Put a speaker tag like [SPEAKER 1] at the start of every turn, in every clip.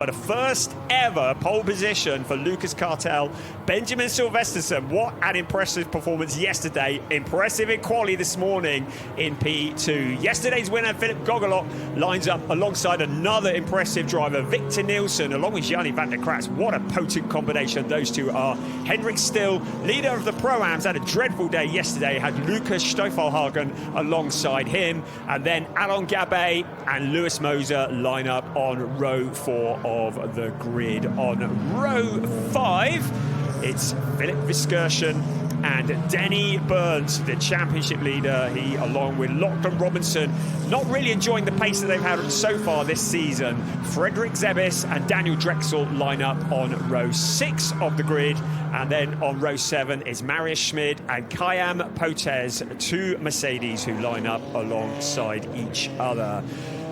[SPEAKER 1] But a first ever pole position for Lucas Cartel. Benjamin Silvesterson, what an impressive performance yesterday. Impressive in quali this morning in P2. Yesterday's winner, Philip Gogolok, lines up alongside another impressive driver, Victor Nielsen, along with Gianni van der Kratz. What a potent combination those two are. Henrik Still, leader of the Pro-Ams, had a dreadful day yesterday, had Lucas Stoffelhagen alongside him. And then Alain Gabet and Lewis Moser line up on row 4 of the grid. On row 5, it's Philip Viskersen and Denny Burns, the championship leader. He, along with Lachlan Robinson, not really enjoying the pace that they've had so far this season. Frederick Zebis and Daniel Drexel line up on row 6 of the grid. And then on row 7 is Marius Schmid and Kayam Potez, two Mercedes who line up alongside each other.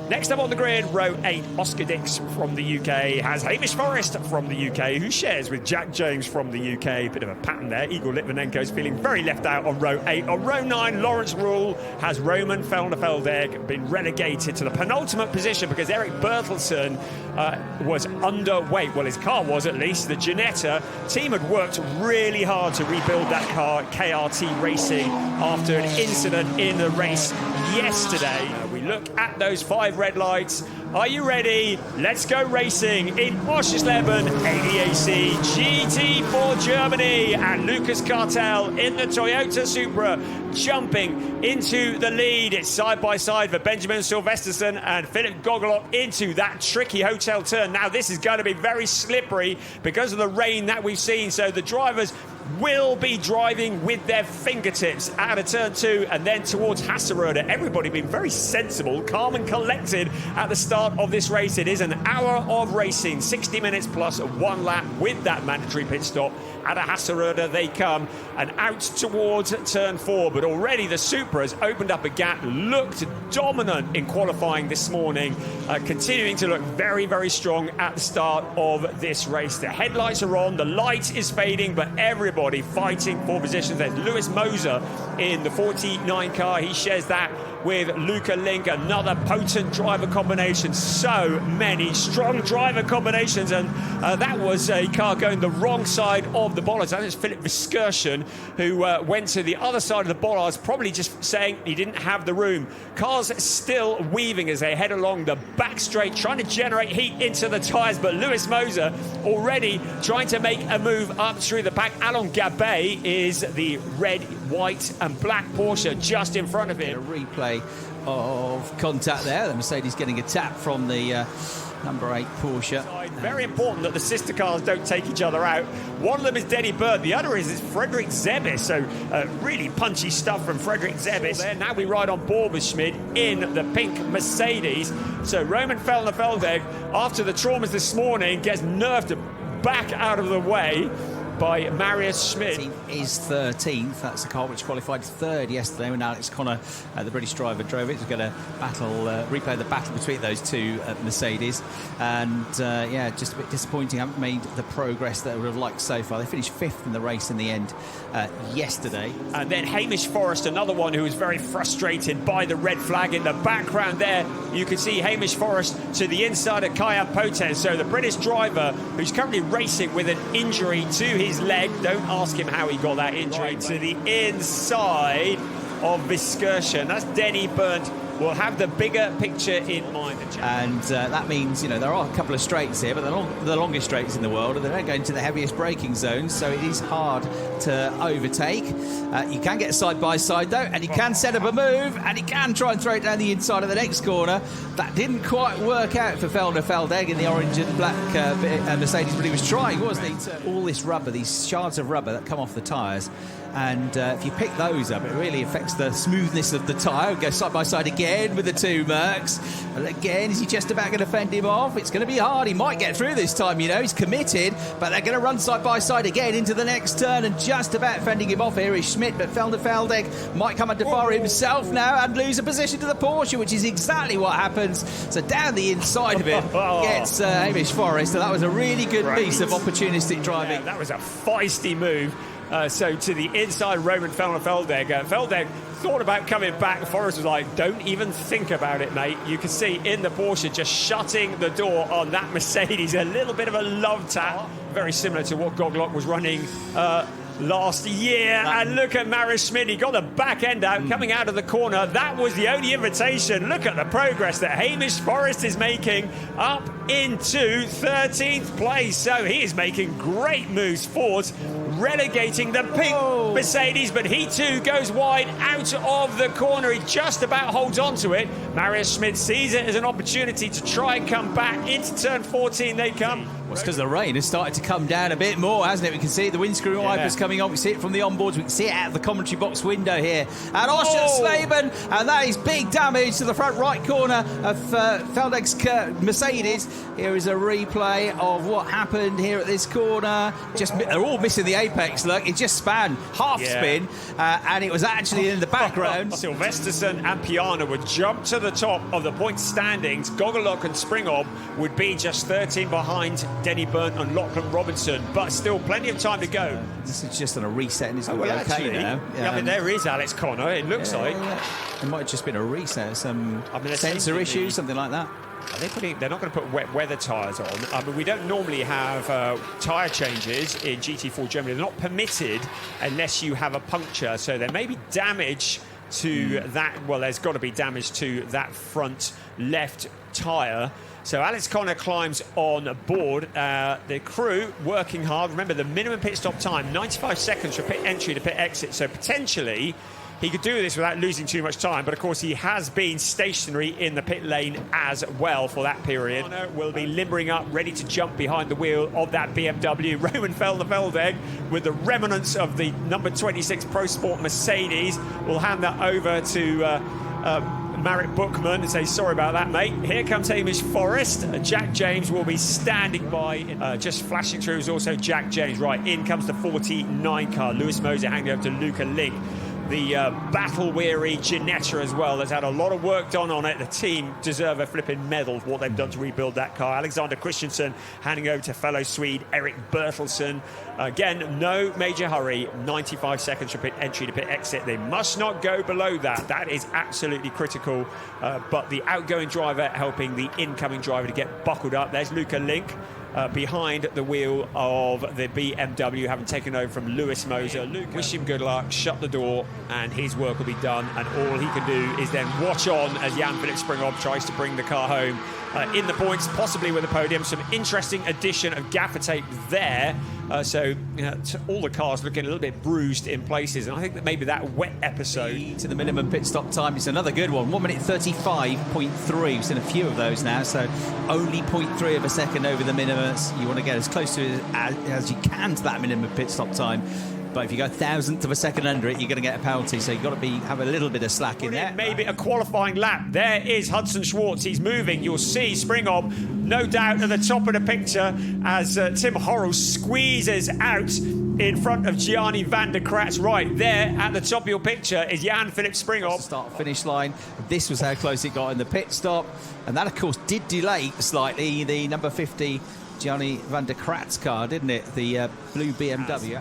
[SPEAKER 1] Next up on the grid, row 8, Oscar Dix from the UK has Hamish Forrest from the UK, who shares with Jack James from the UK. Bit of a pattern there. Igor Litvinenko's feeling very left out on row 8. On row 9, Lawrence Rule has Roman Feldner-Feldegg been relegated to the penultimate position because Eric Bertelsen was underweight. Well, his car was, at least. The Ginetta team had worked really hard to rebuild that car, KRT Racing, after an incident in the race yesterday. We look at those 5 red lights. Are you ready? Let's go racing in Oschersleben, ADAC GT4 Germany, and Lucas Cartel in the Toyota Supra jumping into the lead. It's side by side for Benjamin Silvesterson and Philip Gogolok into that tricky hotel turn. Now this is going to be very slippery because of the rain that we've seen, so the drivers will be driving with their fingertips out of turn 2 and then towards Hasseröder. Everybody being very sensible, calm and collected at the start of this race. It is an hour of racing, 60 minutes plus 1 lap with that mandatory pit stop. Out of Hasseröder they come and out towards turn 4, but already the Supra has opened up a gap, looked dominant in qualifying this morning, continuing to look very, very strong at the start of this race. The headlights are on, the light is fading, but everybody fighting for positions. There's Lewis Moser in the 49 car. He shares that with Luca Link, another potent driver combination. So many strong driver combinations, and that was a car going the wrong side of the bollards. I think it's Philip Viskersen who went to the other side of the bollards, probably just saying he didn't have the room. Cars still weaving as they head along the back straight, trying to generate heat into the tyres, but Lewis Moser already trying to make a move up through the pack. Alain Gabet is the red, white and black Porsche just in front of him.
[SPEAKER 2] A replay of contact there. The Mercedes getting a tap from the number 8 Porsche.
[SPEAKER 1] Very important that the sister cars don't take each other out. One of them is Denny Bird, the other is Frederick Zebis. So really punchy stuff from Frederick Zebis. There, now we ride on board with Schmid in the pink Mercedes. So Roman Feldner-Feldegg, after the traumas this morning, gets nerved back out of the way by Marius Schmid.
[SPEAKER 2] Is 13th. That's the car which qualified 3rd yesterday when Alex Connor, the British driver, drove it. He's going to replay the battle between those two Mercedes. And yeah, just a bit disappointing. Haven't made the progress that I would have liked so far. They finished 5th in the race in the end yesterday.
[SPEAKER 1] And then Hamish Forrest, another one who was very frustrated by the red flag in the background there. You can see Hamish Forrest to the inside of Kayam Potez. So the British driver, who's currently racing with an injury to his leg. Don't ask him how he got that injury. Right. To the inside of Viskersen. That's Denny Burnt. We'll have the bigger picture in mind.
[SPEAKER 2] And that means, you know, there are a couple of straights here, but the longest straights in the world, and they don't go into the heaviest braking zones, so it is hard to overtake. You can get side by side though, and he can set up a move, and he can try and throw it down the inside of the next corner. That didn't quite work out for Feldner-Feldegg in the orange and black Mercedes, but he was trying, wasn't he? All this rubber, these shards of rubber that come off the tyres, and if you pick those up, it really affects the smoothness of the tyre. Go side by side again with the two Mercs. And again, is he just about going to fend him off? It's going to be hard. He might get through this time, you know. He's committed, but they're going to run side by side again into the next turn, and just about fending him off here is Schmidt, but Feldner-Feldegg might come under fire himself now and lose a position to the Porsche, which is exactly what happens. So down the inside of it gets Hamish Forrest, so that was a really good piece of opportunistic driving.
[SPEAKER 1] Yeah, that was a feisty move So to the inside, Roman Feldegg. Feldegg thought about coming back. Forrest was like, don't even think about it, mate. You can see in the Porsche just shutting the door on that Mercedes. A little bit of a love tap, very similar to what Goglock was running last year. And look at Marius Schmidt. He got the back end out, coming out of the corner. That was the only invitation. Look at the progress that Hamish Forrest is making up into 13th place. So he is making great moves forward, relegating the pink Mercedes, but he too goes wide out of the corner. He just about holds on to it. Marius Schmidt sees it as an opportunity to try and come back into turn 14. They come.
[SPEAKER 2] Well, it's because the rain has started to come down a bit more, hasn't it? We can see the windscreen wipers coming on. We see it from the onboards. We can see it out of the commentary box window here at Oschersleben. And that is big damage to the front right corner of Feldegg's Mercedes. Here is a replay of what happened here at this corner. They're all missing the apex, look. It just spanned half spin, and it was actually in the background.
[SPEAKER 1] Silvesterson and Piana would jump to the top of the point standings. Gogolock and Springhob would be just 13 behind Denny Byrne and Lachlan Robinson, but still plenty of time to go.
[SPEAKER 2] This is just on a reset, and it's
[SPEAKER 1] well,
[SPEAKER 2] okay
[SPEAKER 1] actually,
[SPEAKER 2] now.
[SPEAKER 1] I mean, there is Alex Connor, it looks like.
[SPEAKER 2] It might have just been a reset, some sensor issues, something like that.
[SPEAKER 1] They're not going to put wet weather tyres on. I mean, we don't normally have tyre changes in GT4 Germany. They're not permitted unless you have a puncture. So there may be damage to that. Well, there's got to be damage to that front left tyre. So Alex Connor climbs on board. The crew working hard. Remember, the minimum pit stop time, 95 seconds for pit entry to pit exit. So potentially he could do this without losing too much time, but of course he has been stationary in the pit lane as well for that period. Connor will be limbering up, ready to jump behind the wheel of that BMW. Roman Feldegg, with the remnants of the number 26 Pro Sport Mercedes, will hand that over to Merritt Bookman and say, sorry about that, mate. Here comes Hamish Forrest. Jack James will be standing by. Just flashing through is also Jack James. Right, in comes the 49 car. Lewis Moser handing over to Luca Link. The battle-weary Ginetta as well. That's had a lot of work done on it. The team deserve a flipping medal for what they've done to rebuild that car. Alexander Christensen handing over to fellow Swede Eric Bertelsen. Again, no major hurry. 95 seconds for pit entry to pit exit. They must not go below that. That is absolutely critical. But the outgoing driver helping the incoming driver to get buckled up. There's Luca Link. Behind the wheel of the BMW, having taken over from Lewis Moser. Wish him good luck, shut the door, and his work will be done. And all he can do is then watch on as Jan-Philipp Springhob tries to bring the car home in the points, possibly with a podium. Some interesting addition of gaffer tape there. So all the cars looking a little bit bruised in places, and I think that maybe that wet episode
[SPEAKER 2] to the minimum pit stop time is another good one. 1 minute 35.3. We've seen a few of those now, so only 0.3 of a second over the minimum. You want to get as close to it as you can to that minimum pit stop time. But if you go 1,000th of a second under it, you're going to get a penalty. So you've got to have a little bit of slack in there.
[SPEAKER 1] Maybe a qualifying lap. There is Hudson Schwartz. He's moving. You'll see Springhob, no doubt, at the top of the picture as Tim Horrell squeezes out in front of Gianni van der Kratz. Right there at the top of your picture is Jan-Philipp Springhob.
[SPEAKER 2] Start-finish line. This was how close it got in the pit stop. And that, of course, did delay slightly the number 50 Gianni van der Kratz car, didn't it? The blue BMW.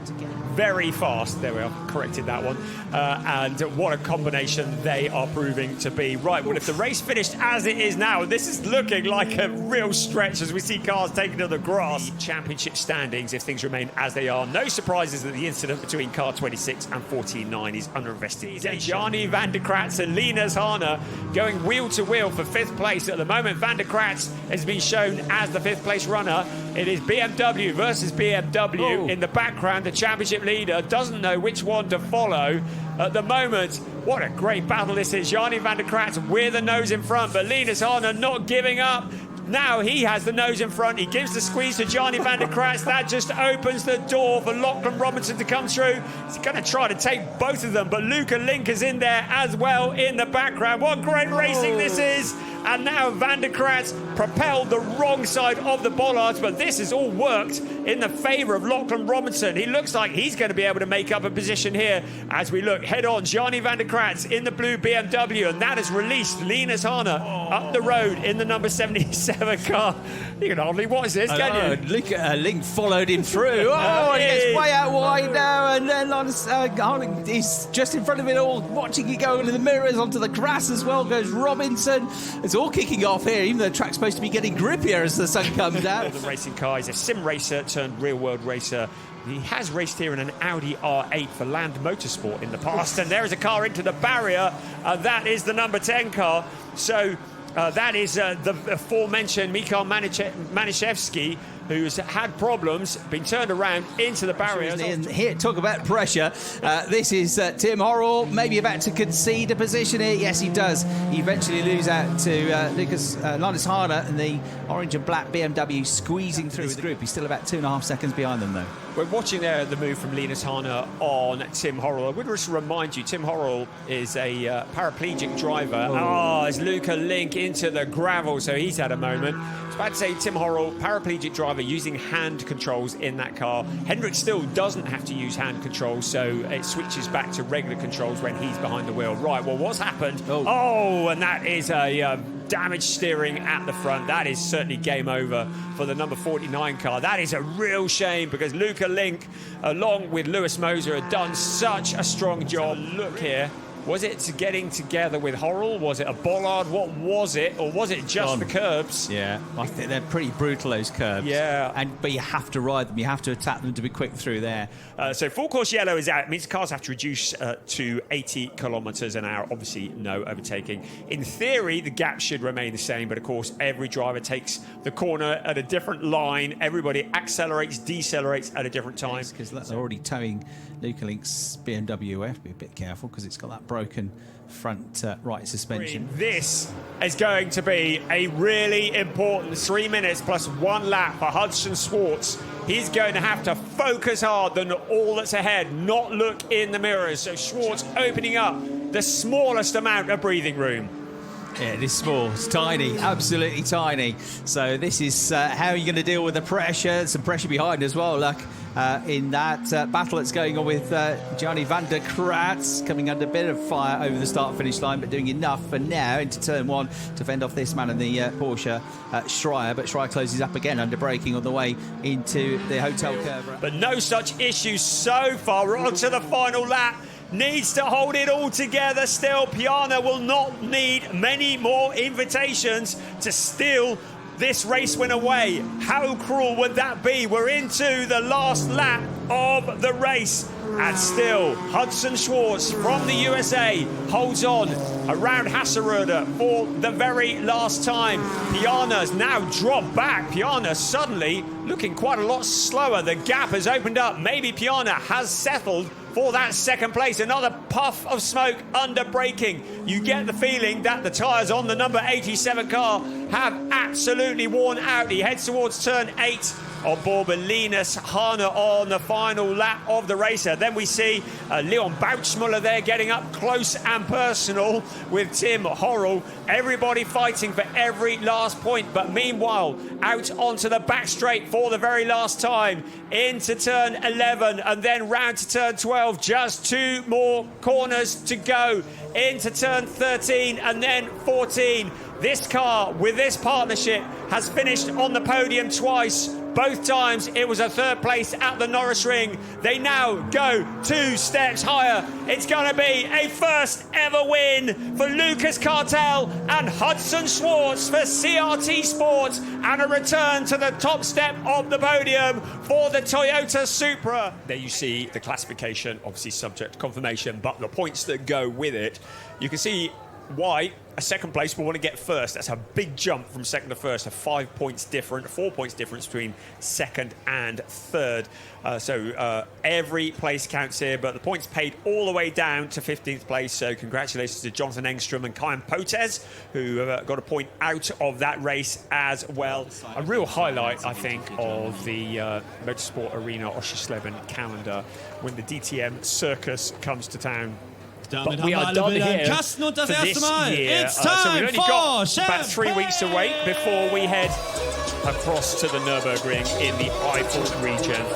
[SPEAKER 1] Very fast. There we are. Corrected that one. And what a combination they are proving to be. Right, well, if the race finished as it is now, this is looking like a real stretch as we see cars taking to the grass. The championship standings, if things remain as they are. No surprises that the incident between car 26 and 49 is under investigation. Gianni van der Kratz and Linus Harner going wheel to wheel for 5th place. At the moment, van der Kratz has been shown as the 5th place runner. It is BMW versus BMW. In the background, the championship leader doesn't know which one to follow at the moment. What a great battle this is. Gianni van der Kratz with the nose in front, but Linus Harner not giving up. Now he has the nose in front. He gives the squeeze to Gianni van der Kratz. That just opens the door for Lachlan Robinson to come through. He's going to try to take both of them, but Luca Link is in there as well in the background. What great racing this is. and now Van der Kratz propelled the wrong side of the bollards, but this has all worked in the favour of Lachlan Robinson. He looks like he's going to be able to make up a position here as we look head on. Gianni Van der Kratz in the blue BMW, and that has released Linus Hane up the road in the number 77 car. You can hardly watch this, can you?
[SPEAKER 2] Look at Link followed him through. Oh, and he gets way out wide now, and then Hane is just in front of it all, watching it go into the mirrors, onto the grass as well goes Robinson. It's all kicking off here, even though the track's supposed to be getting grippier as the sun comes out.
[SPEAKER 1] The racing car is a sim racer turned real-world racer. He has raced here in an Audi R8 for Land Motorsport in the past, and there is a car into the barrier. That is the number 10 car. So that is the aforementioned Mikhail Maniszewski, who's had problems, been turned around into the barrier.
[SPEAKER 2] Here, talk about pressure. This is Tim Horrell, maybe about to concede a position here. Yes, he does. He eventually loses out to Linus Hane and the orange and black BMW squeezing through the group. He's still about 2.5 seconds behind them, though.
[SPEAKER 1] We're watching there the move from Linus Hane on Tim Horrell. I would just remind you, Tim Horrell is a paraplegic driver. As Luca Link into the gravel, so he's had a moment. I was about to say Tim Horrell, paraplegic driver, using hand controls in that car. Hendrick still doesn't have to use hand controls, so it switches back to regular controls when he's behind the wheel. Right, well, what's happened? And that is a damaged steering at the front. That is certainly game over for the number 49 car. That is a real shame because Luca Link, along with Lewis Moser, had done such a strong job. Look here. Was it getting together with Horrell? Was it a bollard? What was it? Or was it just the curbs?
[SPEAKER 2] Yeah, I think they're pretty brutal, those curbs.
[SPEAKER 1] Yeah.
[SPEAKER 2] But you have to ride them. You have to attack them to be quick through there.
[SPEAKER 1] So full course yellow is out. It means cars have to reduce to 80 kilometres an hour. Obviously, no overtaking. In theory, the gap should remain the same. But, of course, every driver takes the corner at a different line. Everybody accelerates, decelerates at a different time.
[SPEAKER 2] Because they're already towing Luca Link's BMW. We have to be a bit careful because it's got that broken front right suspension.
[SPEAKER 1] This is going to be a really important 3 minutes plus 1 lap for Hudson Swartz. He's going to have to focus hard on all that's ahead, not look in the mirrors. So Swartz opening up the smallest amount of breathing room.
[SPEAKER 2] Yeah, it is small. It's tiny, absolutely tiny. So this is how you're going to deal with the pressure. Some pressure behind as well, Luck. In that battle that's going on with Gianni Van der Kratz, coming under a bit of fire over the start-finish line, but doing enough for now into turn 1 to fend off this man in the Porsche, Schreier. But Schreier closes up again under braking on the way into the hotel curve.
[SPEAKER 1] But no such issues so far. We're on to the final lap. Needs to hold it all together still. Piana will not need many more invitations to steal this race win away. How cruel would that be? We're into the last lap of the race. And still, Hudson Swartz from the USA holds on around Hasseröder for the very last time. Piana's now dropped back. Piana suddenly looking quite a lot slower. The gap has opened up. Maybe Piana has settled for that second place. Another puff of smoke under braking. You get the feeling that the tyres on the number 87 car have absolutely worn out. He heads towards turn 8 on board with Linus Hane on the final lap of the racer. Then we see Leon Bouchmuller there getting up close and personal with Tim Horrell. Everybody fighting for every last point. But meanwhile, out onto the back straight for the very last time into turn 11 and then round to turn 12. Just 2 more corners to go into turn 13 and then 14. This car with this partnership has finished on the podium twice. Both times it was a 3rd place at the Norris Ring. They now go 2 steps higher. It's going to be a first ever win for Lucas Cartel and Hudson Swartz for CRT Sports, and a return to the top step of the podium for the Toyota Supra. There you see the classification, obviously subject to confirmation, but the points that go with it. You can see why a second place will want to get first. That's a big jump from second to first, a 5 points different, 4 points difference between second and third. So every place counts here, but the points paid all the way down to 15th place. So congratulations to Jonathan Engstrom and Kyan Potez, who got a point out of that race as well. A real highlight, I think, of the Motorsport Arena Oschersleben calendar when the DTM circus comes to town. But we are done here for this year.
[SPEAKER 3] It's
[SPEAKER 1] So we've
[SPEAKER 3] time
[SPEAKER 1] only
[SPEAKER 3] for
[SPEAKER 1] got about 3 weeks to wait before we head across to the Nürburgring in the Eifel region.